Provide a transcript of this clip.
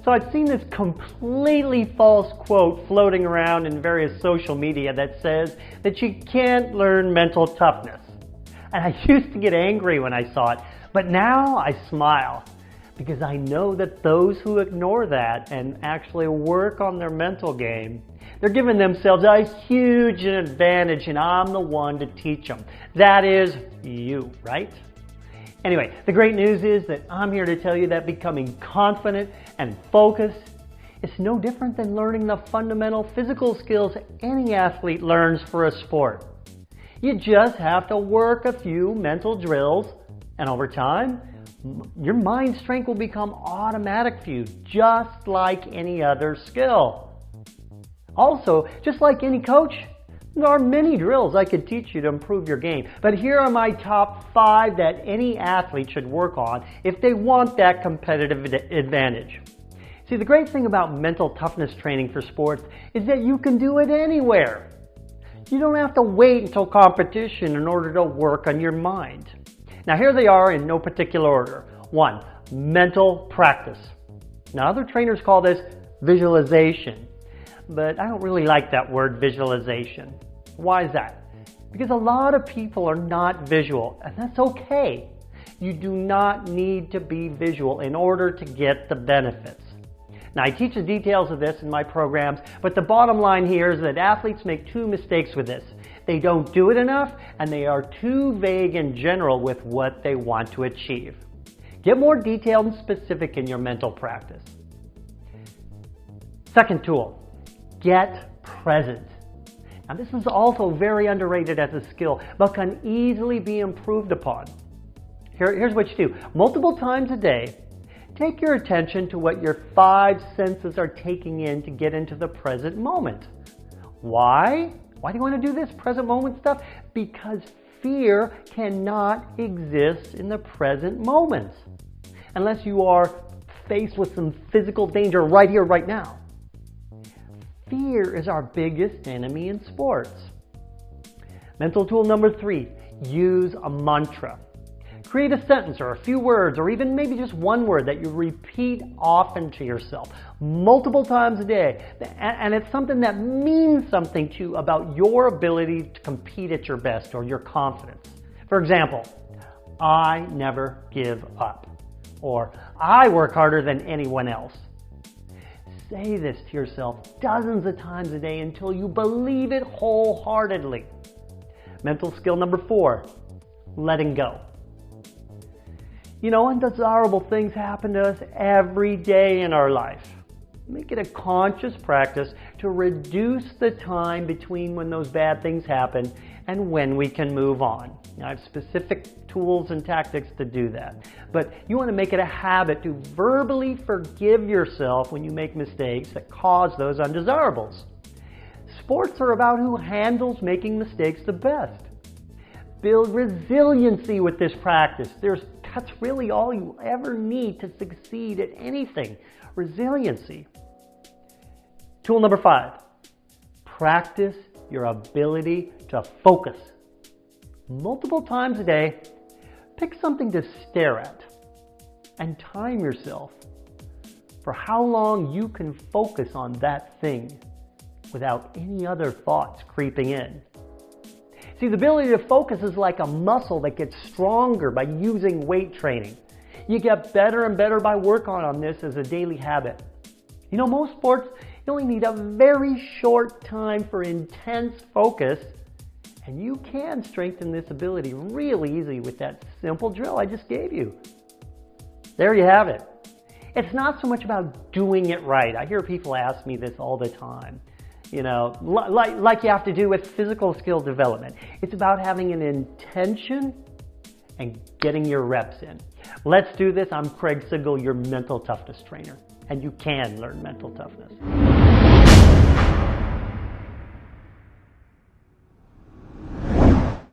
So I've seen this completely false quote floating around in various social media that says that you can't learn mental toughness. And I used to get angry when I saw it, but now I smile because I know that those who ignore that and actually work on their mental game, they're giving themselves a huge advantage, and I'm the one to teach them. That is you, right? Anyway, the great news is that I'm here to tell you that becoming confident and focused is no different than learning the fundamental physical skills any athlete learns for a sport. You just have to work a few mental drills, and over time, your mind strength will become automatic for you, just like any other skill. Also, just like any coach, there are many drills I could teach you to improve your game, but here are my top 5 that any athlete should work on if they want that competitive advantage. See, the great thing about mental toughness training for sports is that you can do it anywhere. You don't have to wait until competition in order to work on your mind. Now here they are in no particular order. 1, mental practice. Now other trainers call this visualization. But I don't really like that word visualization. Why is that? Because a lot of people are not visual, and that's okay. You do not need to be visual in order to get the benefits. Now I teach the details of this in my programs, but the bottom line here is that athletes make 2 mistakes with this. They don't do it enough, and they are too vague in general with what they want to achieve. Get more detailed and specific in your mental practice. Second tool. Get present. Now this is also very underrated as a skill, but can easily be improved upon. Here's what you do. Multiple times a day, take your attention to what your 5 senses are taking in to get into the present moment. Why? Why do you want to do this present moment stuff? Because fear cannot exist in the present moment unless you are faced with some physical danger right here, right now. Fear is our biggest enemy in sports. Mental tool number 3, use a mantra. Create a sentence or a few words or even maybe just one word that you repeat often to yourself multiple times a day. And it's something that means something to you about your ability to compete at your best or your confidence. For example, I never give up, or I work harder than anyone else. Say this to yourself dozens of times a day until you believe it wholeheartedly. Mental skill number 4, letting go. You know, undesirable things happen to us every day in our life. Make it a conscious practice to reduce the time between when those bad things happen and when we can move on. Now, I have specific tools and tactics to do that. But you want to make it a habit to verbally forgive yourself when you make mistakes that cause those undesirables. Sports are about who handles making mistakes the best. Build resiliency with this practice. That's really all you ever need to succeed at anything. Resiliency. Tool number 5. Practice your ability to focus. Multiple times a day, pick something to stare at and time yourself for how long you can focus on that thing without any other thoughts creeping in. See, the ability to focus is like a muscle that gets stronger by using weight training. You get better and better by working on this as a daily habit. You know, most sports, you only need a very short time for intense focus, and you can strengthen this ability really easy with that simple drill I just gave you. There you have it. It's not so much about doing it right. I hear people ask me this all the time. You know, like you have to do with physical skill development. It's about having an intention and getting your reps in. Let's do this. I'm Craig Sigel, your mental toughness trainer, and you can learn mental toughness.